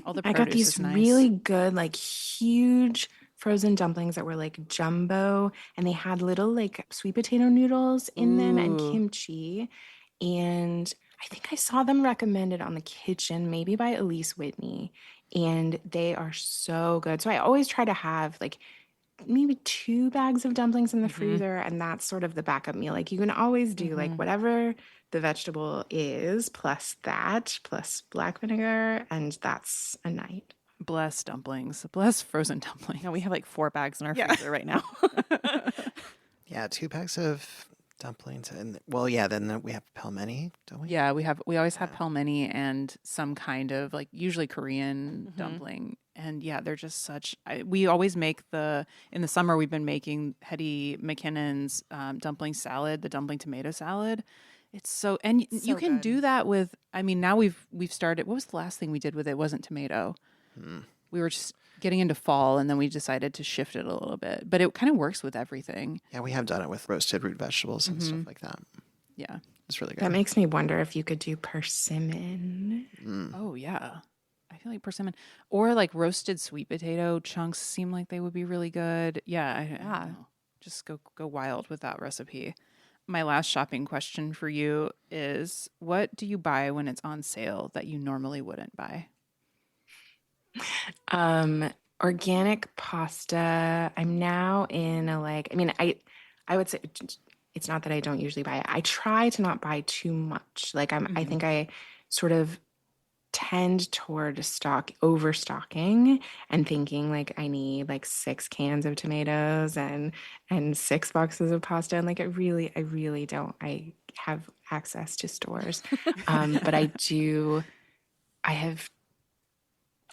All the I got produce these is nice. really good, like huge frozen dumplings that were like jumbo, and they had little like sweet potato noodles in them and Ooh. kimchi. And I think I saw them recommended on the kitchen, maybe by Elise Whitney, and they are so good. So I always try to have like maybe 2 bags of dumplings in the freezer, and that's sort of the backup meal. Like you can always do like whatever the vegetable is plus black vinegar, and that's a night. Bless dumplings. Bless frozen dumplings. No, we have like 4 bags in our Yeah. freezer right now. Yeah, 2 packs of dumplings, and then we have pelmeni, don't we? Yeah, we always have pelmeni and some kind of like usually Korean dumpling. And yeah, they're just we always make in the summer we've been making Hetty McKinnon's dumpling salad, the dumpling tomato salad. It's so you can good. do that with, I mean, now we've started, what was the last thing we did with it? It wasn't tomato. We were just getting into fall and then we decided to shift it a little bit, but it kind of works with everything. Yeah, we have done it with roasted root vegetables and stuff like that. Yeah. It's really good. That makes me wonder if you could do persimmon. Oh yeah. I feel like persimmon or like roasted sweet potato chunks seem like they would be really good. Yeah. I don't know. Just go wild with that recipe. My last shopping question for you is, what do you buy when it's on sale that you normally wouldn't buy? Organic pasta. I'm now in I would say it's not that I don't usually buy it. I try to not buy too much. I think I sort of tend toward overstocking and thinking like I need like 6 cans of tomatoes and 6 boxes of pasta. And like I really don't. I have access to stores. But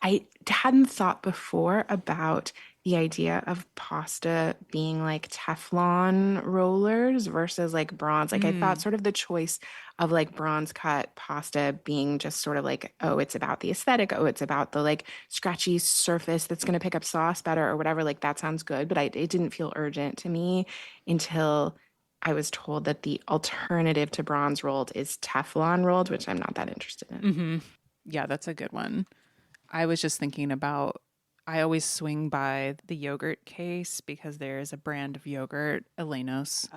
I hadn't thought before about the idea of pasta being like Teflon rollers versus like bronze. Like I thought sort of the choice of like bronze cut pasta being just sort of like, oh, it's about the aesthetic. Oh, it's about the like scratchy surface that's going to pick up sauce better or whatever. Like that sounds good. But it didn't feel urgent to me until I was told that the alternative to bronze rolled is Teflon rolled, which I'm not that interested in. Yeah, that's a good one. I was just thinking about, I always swing by the yogurt case because there is a brand of yogurt, Elenos,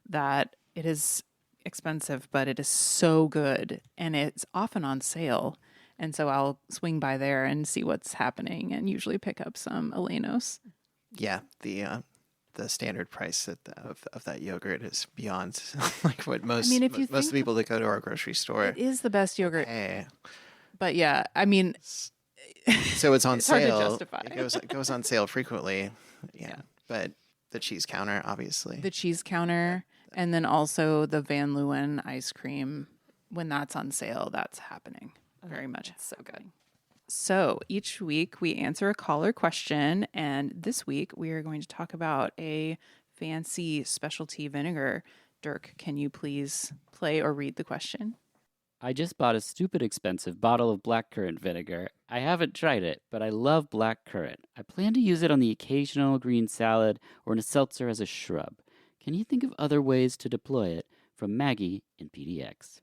that it is expensive, but it is so good and it's often on sale. And so I'll swing by there and see what's happening and usually pick up some Elenos. Yeah, the standard price of that yogurt is beyond like what most most people that go to our grocery store. It is the best yogurt. Hey. But yeah, I mean, so it's on sale. Hard to justify. It goes on sale frequently. Yeah. But the cheese counter, obviously. The cheese counter, and then also the Van Leeuwen ice cream. When that's on sale, that's happening very much. It's so good. So each week we answer a caller question, and this week we are going to talk about a fancy specialty vinegar. Dirk, can you please play or read the question? I just bought a stupid expensive bottle of black currant vinegar. I haven't tried it, but I love black currant. I plan to use it on the occasional green salad or in a seltzer as a shrub. Can you think of other ways to deploy it? From Maggie in PDX.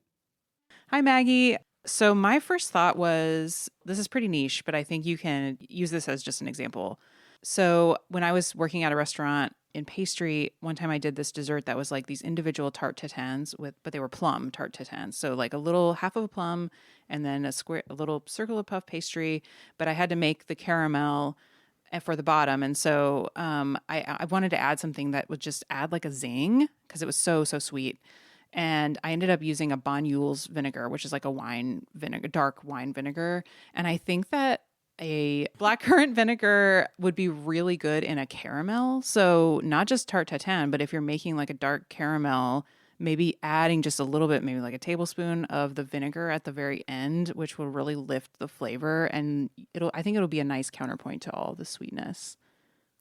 Hi, Maggie. So my first thought was, this is pretty niche, but I think you can use this as just an example. So when I was working at a restaurant in pastry, one time I did this dessert that was like these individual tarte tatans but they were plum tarte tatans. So like a little half of a plum and then a little circle of puff pastry. But I had to make the caramel for the bottom. And so I wanted to add something that would just add like a zing because it was so sweet. And I ended up using a Banyuls vinegar, which is like a wine vinegar, dark wine vinegar. And I think that a black currant vinegar would be really good in a caramel. So not just tarte tatin, but if you're making like a dark caramel, maybe adding just a little bit, maybe like a tablespoon of the vinegar at the very end, which will really lift the flavor. And I think it'll be a nice counterpoint to all the sweetness.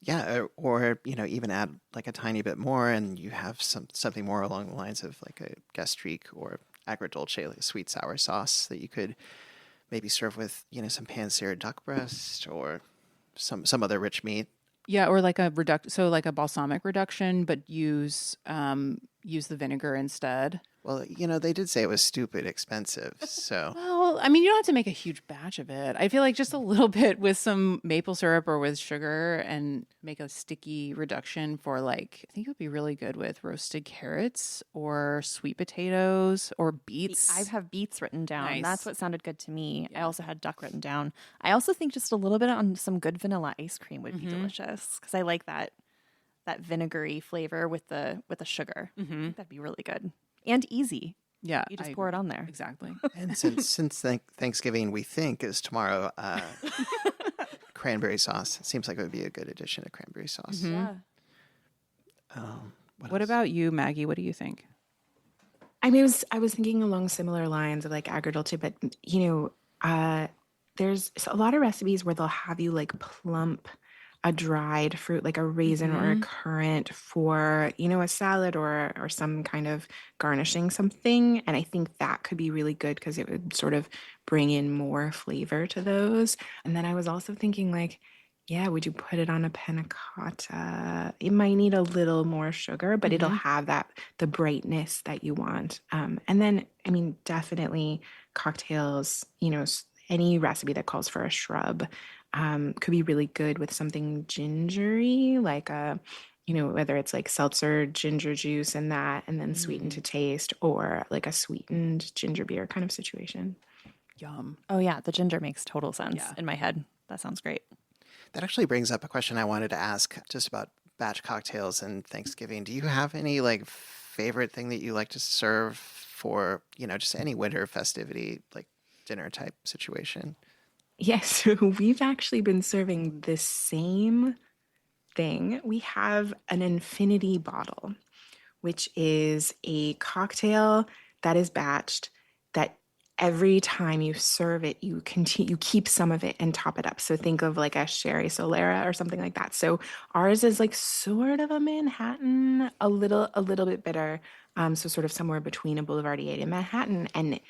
Yeah, or even add like a tiny bit more, and you have something more along the lines of like a gastrique or agrodolce, like a sweet sour sauce that you could maybe serve with some pan-seared duck breast or some other rich meat. Yeah, or like a like a balsamic reduction, but use the vinegar instead. Well, they did say it was stupid expensive, so. Well, I mean, you don't have to make a huge batch of it. I feel like just a little bit with some maple syrup or with sugar and make a sticky reduction for like, I think it would be really good with roasted carrots or sweet potatoes or beets. I have beets written down. Nice. That's what sounded good to me. I also had duck written down. I also think just a little bit on some good vanilla ice cream would be delicious because I like that vinegary flavor with the sugar. I think that'd be really good. And easy. Yeah. You just pour it on there. Exactly. And since Thanksgiving, we think, is tomorrow, cranberry sauce. It seems like it would be a good addition to cranberry sauce. Mhm. Yeah. What about you, Maggie? What do you think? I mean, I was thinking along similar lines of like agridolte, but there's a lot of recipes where they'll have you like plump a dried fruit, like a raisin or a currant for, a salad or some kind of garnishing something. And I think that could be really good because it would sort of bring in more flavor to those. And then I was also thinking like, yeah, would you put it on a panna cotta? It might need a little more sugar, but it'll have the brightness that you want. And then, I mean, definitely cocktails, any recipe that calls for a shrub could be really good with something gingery, like whether it's like seltzer ginger juice and that, and then sweetened to taste, or like a sweetened ginger beer kind of situation. Yum. Oh, yeah. The ginger makes total sense Yeah. in my head. That sounds great. That actually brings up a question I wanted to ask just about batch cocktails and Thanksgiving. Do you have any like favorite thing that you like to serve for, just any winter festivity, like dinner type situation? Yes, so we've actually been serving the same thing. We have an infinity bottle, which is a cocktail that is batched that every time you serve it, you keep some of it and top it up. So think of like a sherry solera or something like that. So ours is like sort of a Manhattan, a little bit bitter. So sort of somewhere between a Boulevardier and Manhattan, and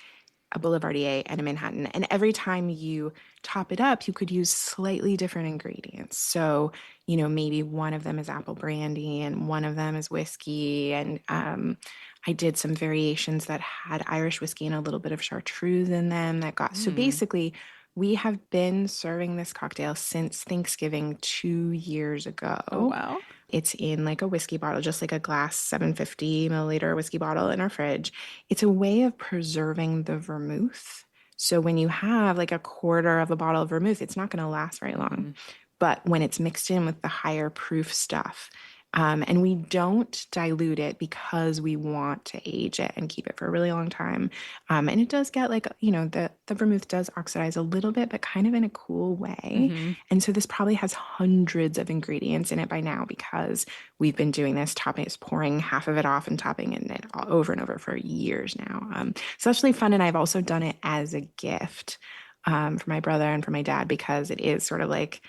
a Boulevardier and a Manhattan. And every time you top it up, you could use slightly different ingredients. So, maybe one of them is apple brandy and one of them is whiskey. And I did some variations that had Irish whiskey and a little bit of chartreuse in them that got. So basically, we have been serving this cocktail since Thanksgiving 2 years ago. Oh, wow. It's in like a whiskey bottle, just like a glass 750 milliliter whiskey bottle in our fridge. It's a way of preserving the vermouth. So when you have like a quarter of a bottle of vermouth, it's not going to last very long. But when it's mixed in with the higher proof stuff, and we don't dilute it because we want to age it and keep it for a really long time. And it does get like, the vermouth does oxidize a little bit, but kind of in a cool way. And so this probably has hundreds of ingredients in it by now because we've been doing this, pouring half of it off and topping it over and over for years now. So that's really fun. And I've also done it as a gift for my brother and for my dad because it is sort of like,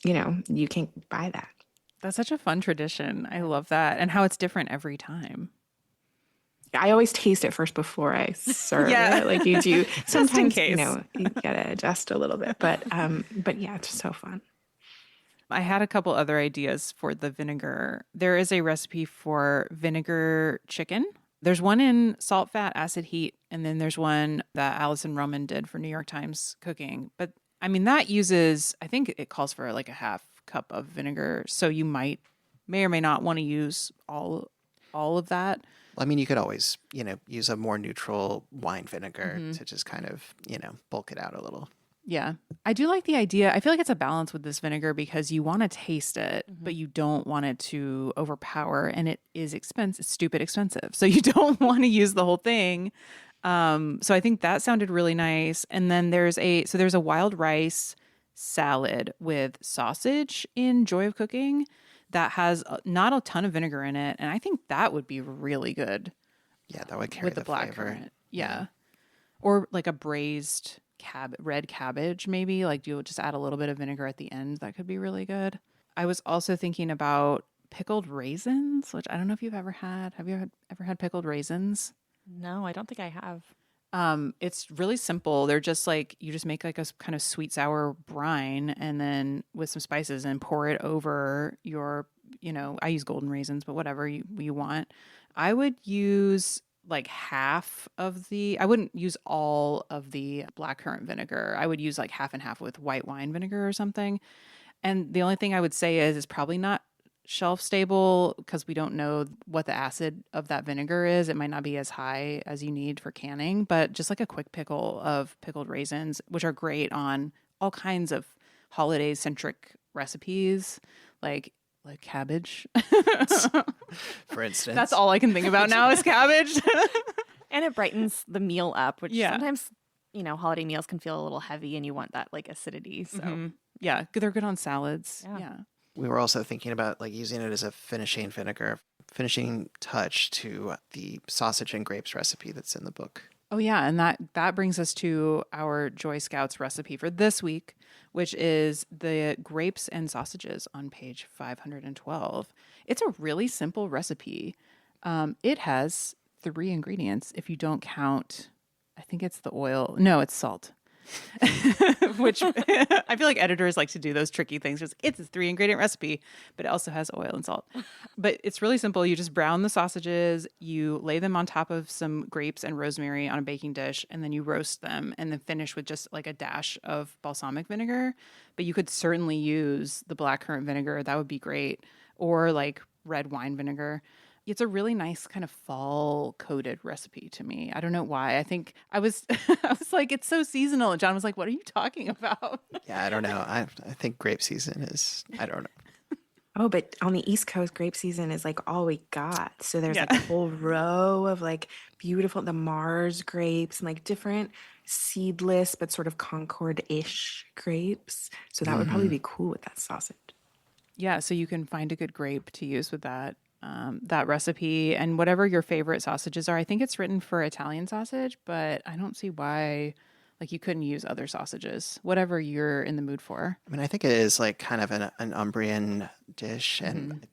you can't buy that. That's such a fun tradition. I love that. And how it's different every time. I always taste it first before I serve Yeah. it. Like you do. Sometimes, case. You gotta adjust a little bit. But yeah, it's so fun. I had a couple other ideas for the vinegar. There is a recipe for vinegar chicken. There's one in salt, fat, acid, heat, and then there's one that Alison Roman did for New York Times Cooking. But I mean, that uses, I think it calls for like a half cup of vinegar. So you may or may not want to use all of that. Well, I mean, you could always, use a more neutral wine vinegar to just kind of, bulk it out a little. Yeah. I do like the idea. I feel like it's a balance with this vinegar because you want to taste it, but you don't want it to overpower. And it is expensive, stupid expensive. So you don't want to use the whole thing. So I think that sounded really nice. And then there's a wild rice salad with sausage in Joy of Cooking that has not a ton of vinegar in it. And I think that would be really good. Yeah, that would carry with the black flavor. currant. Yeah. Or like a braised red cabbage, maybe. Like you'll just add a little bit of vinegar at the end. That could be really good. I was also thinking about pickled raisins, which I don't know if you've ever had. Have you ever had pickled raisins? No, I don't think I have. It's really simple. They're just like, you just make like a kind of sweet sour brine and then with some spices and pour it over your, I use golden raisins, but whatever you want. I would use like I wouldn't use all of the black currant vinegar. I would use like half and half with white wine vinegar or something. And the only thing I would say is it's probably not shelf stable because we don't know what the acid of that vinegar is. It might not be as high as you need for canning, but just like a quick pickle of pickled raisins, which are great on all kinds of holiday centric recipes, like cabbage. For instance. That's all I can think about now is cabbage. And it brightens the meal up, which Yeah. sometimes, holiday meals can feel a little heavy and you want that like acidity. So Yeah, they're good on salads. Yeah. Yeah. We were also thinking about like using it as a finishing vinegar, finishing touch to the sausage and grapes recipe that's in the book. Oh yeah, and that brings us to our Joy Scouts recipe for this week, which is the grapes and sausages on page 512. It's a really simple recipe. It has 3 ingredients if you don't count, I think it's the oil. No, it's salt. Which I feel like editors like to do those tricky things. It's a 3-ingredient recipe, but it also has oil and salt. But it's really simple. You just brown the sausages, you lay them on top of some grapes and rosemary on a baking dish, and then you roast them and then finish with just like a dash of balsamic vinegar. But you could certainly use the black currant vinegar. That would be great. Or like red wine vinegar. It's a really nice kind of fall coated recipe to me. I don't know why. I think I was I was like, it's so seasonal. And John was like, what are you talking about? Yeah, I don't know. I think grape season is, I don't know. Oh, but on the East Coast, grape season is like all we got. So there's Yeah. like a whole row of like beautiful, the Mars grapes and like different seedless, but sort of Concord-ish grapes. So that would probably be cool with that sausage. Yeah, so you can find a good grape to use with that recipe, and whatever your favorite sausages are. I think it's written for Italian sausage, but I don't see why like you couldn't use other sausages. Whatever you're in the mood for. I mean, I think it is like kind of an Umbrian dish, and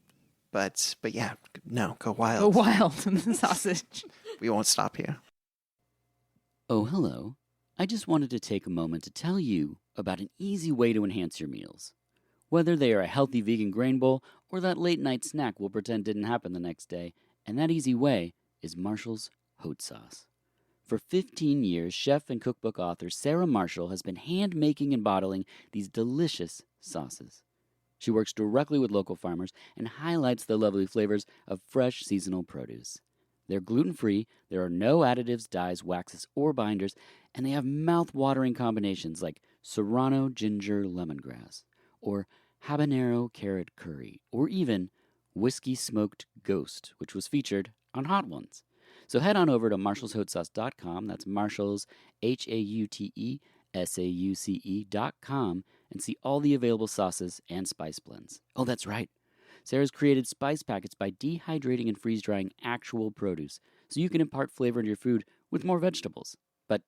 but yeah, no, go wild. Go wild with the sausage. We won't stop you. Oh, hello. I just wanted to take a moment to tell you about an easy way to enhance your meals. Whether they are a healthy vegan grain bowl or that late night snack we'll pretend didn't happen the next day, and that easy way is Marshall's Hot Sauce. For 15 years, chef and cookbook author Sarah Marshall has been hand making and bottling these delicious sauces. She works directly with local farmers and highlights the lovely flavors of fresh seasonal produce. They're gluten-free, there are no additives, dyes, waxes, or binders, and they have mouth-watering combinations like serrano ginger lemongrass, or habanero carrot curry, or even whiskey smoked ghost, which was featured on Hot Ones. So head on over to marshallshotsauce.com, that's Marshall's HAUTESAUCE.com, and see all the available sauces and spice blends. Oh, that's right. Sarah's created spice packets by dehydrating and freeze-drying actual produce, so you can impart flavor to your food with more vegetables. But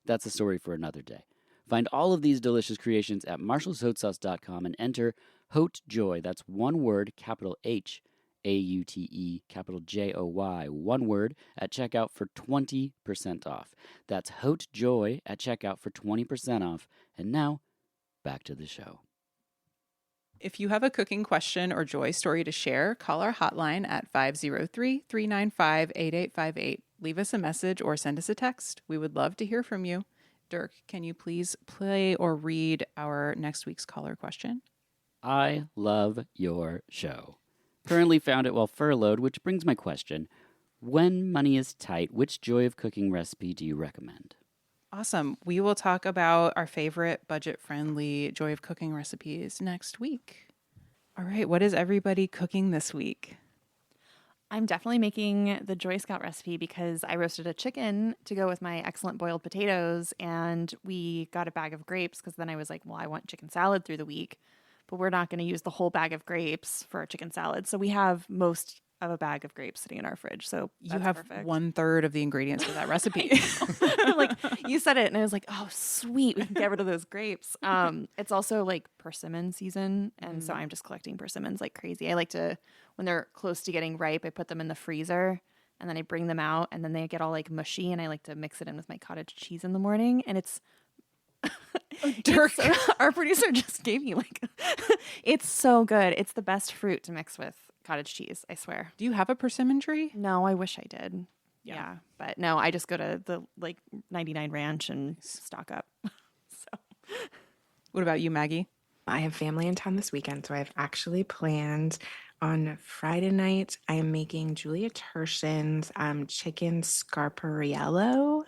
that's a story for another day. Find all of these delicious creations at marshallshotsauce.com and enter HOTJOY, that's one word, capital H, AUTE, capital JOY, one word, at checkout for 20% off. That's HOTJOY at checkout for 20% off. And now, back to the show. If you have a cooking question or joy story to share, call our hotline at 503-395-8858. Leave us a message or send us a text. We would love to hear from you. Dirk, can you please play or read our next week's caller question? I love your show. Currently found it while furloughed, which brings my question. When money is tight, which joy of cooking recipe do you recommend? Awesome. We will talk about our favorite budget-friendly joy of cooking recipes next week. All right, what is everybody cooking this week? I'm definitely making the Joy Scout recipe because I roasted a chicken to go with my excellent boiled potatoes, and we got a bag of grapes because then I was like, well, I want chicken salad through the week, but we're not going to use the whole bag of grapes for our chicken salad. So we have most of a bag of grapes sitting in our fridge. So You have perfect. 1/3 of the ingredients for that recipe. Like you said it, and I was like, oh, sweet, we can get rid of those grapes. It's also like persimmon season, and so I'm just collecting persimmons like crazy. I like to, when they're close to getting ripe, I put them in the freezer, and then I bring them out, and then they get all like mushy, and I like to mix it in with my cottage cheese in the morning, and it's Dirk. our producer just gave me like, it's so good. It's the best fruit to mix with cottage cheese, I swear. Do you have a persimmon tree? No, I wish I did. Yeah. Yeah, but no, I just go to the like 99 Ranch and stock up. So What about you, Maggie? I have family in town this weekend, so I've actually planned on Friday night. I am making Julia Tershin's chicken scarpariello,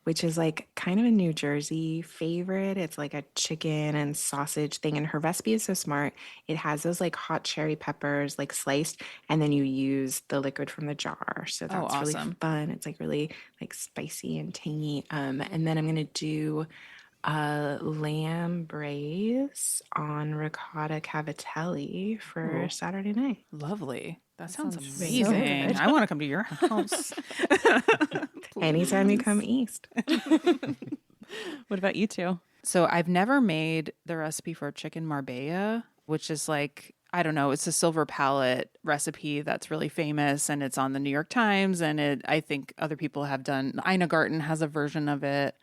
which is like kind of a New Jersey favorite. It's like a chicken and sausage thing, and her recipe is so smart. It has those like hot cherry peppers like sliced, and then you use the liquid from the jar. So that's really awesome. fun. It's like really like spicy and tangy. And then I'm gonna do lamb braise on ricotta cavatelli for Ooh. Saturday night. Lovely. That sounds sounds so amazing. good. I want to come to your house. Anytime you come Please. east. What about you two? So I've never made the recipe for chicken marbella, which is like, I don't know, it's a silver palette recipe that's really famous and it's on the New York Times and I think other people have done. Ina Garten has a version of it.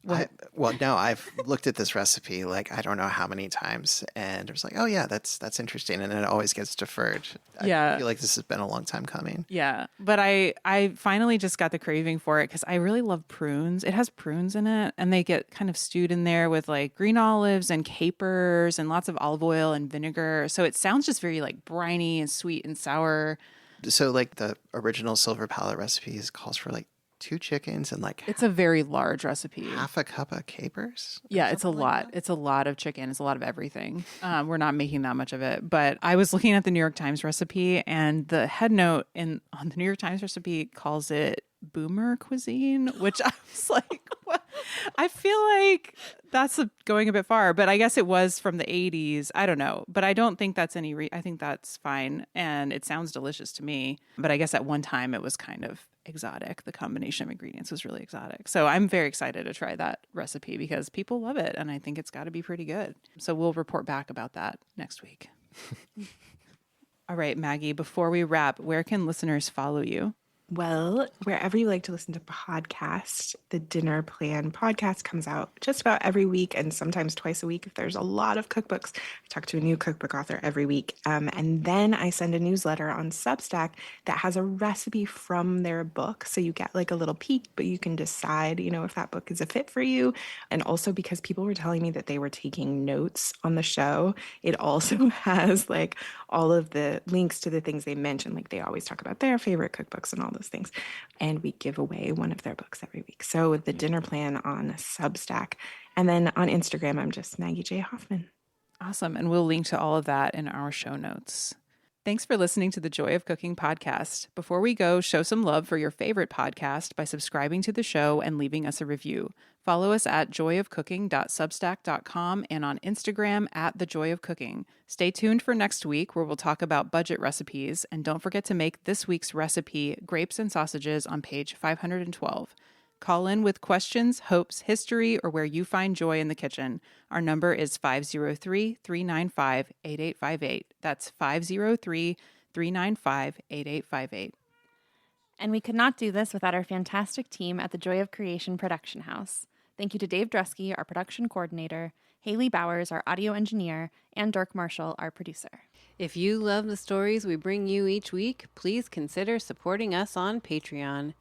I've looked at this recipe like I don't know how many times, and it was like, oh yeah, that's interesting, and it always gets deferred. Yeah. I feel like this has been a long time coming. Yeah, but I finally just got the craving for it because I really love prunes. It has prunes in it, and they get kind of stewed in there with like green olives and capers and lots of olive oil and vinegar. So it sounds just very like briny and sweet and sour. So like the original silver palette recipes calls for like 2 chickens and like It's a very large recipe. half a cup of capers. Yeah, it's a lot. It's a lot of chicken. It's a lot of everything. We're not making that much of it. But I was looking at the New York Times recipe, and the head note on the New York Times recipe calls it boomer cuisine, which I was like, what? I feel like that's going a bit far. But I guess it was from the 80s. I don't know. But I don't think that's I think that's fine. And it sounds delicious to me. But I guess at one time it was kind of exotic. The combination of ingredients was really exotic. So I'm very excited to try that recipe because people love it and I think it's got to be pretty good. So we'll report back about that next week. All right, Maggie, before we wrap, where can listeners follow you? Well, wherever you like to listen to podcasts, the Dinner Plan podcast comes out just about every week and sometimes twice a week if there's a lot of cookbooks. I talk to a new cookbook author every week. And then I send a newsletter on Substack that has a recipe from their book. So you get like a little peek, but you can decide, if that book is a fit for you. And also because people were telling me that they were taking notes on the show, it also has like all of the links to the things they mentioned. Like they always talk about their favorite cookbooks and all those things. And we give away one of their books every week. So the Dinner Plan on Substack. And then on Instagram, I'm just Maggie J. Hoffman. Awesome. And we'll link to all of that in our show notes. Thanks for listening to the Joy of Cooking podcast. Before we go, show some love for your favorite podcast by subscribing to the show and leaving us a review. Follow us at joyofcooking.substack.com and on Instagram at thejoyofcooking. Stay tuned for next week where we'll talk about budget recipes. And don't forget to make this week's recipe, grapes and sausages, on page 512. Call in with questions, hopes, history, or where you find joy in the kitchen. Our number is 503-395-8858. That's 503-395-8858. And we could not do this without our fantastic team at the Joy of Creation production house. Thank you to Dave Drusky, our production coordinator, Haley Bowers, our audio engineer, and Dirk Marshall, our producer. If you love the stories we bring you each week, please consider supporting us on Patreon.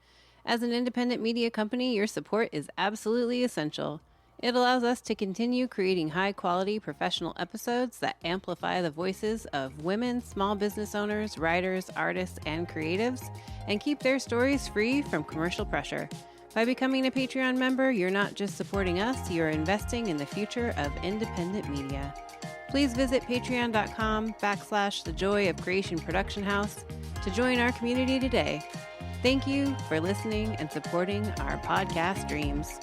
As an independent media company, your support is absolutely essential. It allows us to continue creating high-quality professional episodes that amplify the voices of women, small business owners, writers, artists, and creatives, and keep their stories free from commercial pressure. By becoming a Patreon member, you're not just supporting us, you're investing in the future of independent media. Please visit patreon.com/The Joy of Creation Production House to join our community today. Thank you for listening and supporting our podcast dreams.